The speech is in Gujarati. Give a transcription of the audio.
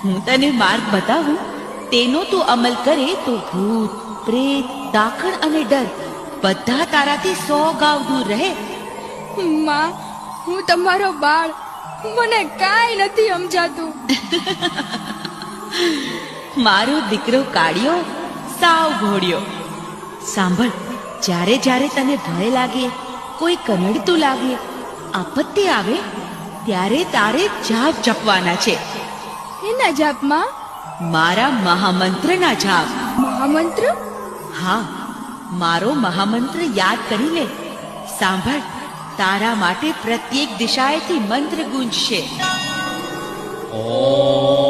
હું તને માર્ગ બતાવું, તેનો તું અમલ કરે તો ભૂત, પ્રેત, દાખણ અને ડર બધા તારાથી 100 ગાવ દૂર રહે. માં, હું તમારો બાળ, મને કાંઈ નથી સમજાતું. મારો દીકરો કાળિયો સાવ ઘોડિયો. સાંભળ, જ્યારે જ્યારે તને ભય લાગે, કોઈ કનડતું લાગે, આપત્તિ આવે, ત્યારે તારે જાપ જપવાના છે. એના જાપમાં? મારા મહામંત્રના જાપ. મહામંત્ર? હા, મારો મહામંત્ર યાદ કરી લે. સાંભળ, તારા માટે પ્રત્યેક દિશાએથી મંત્ર ગુંજશે. ઓમ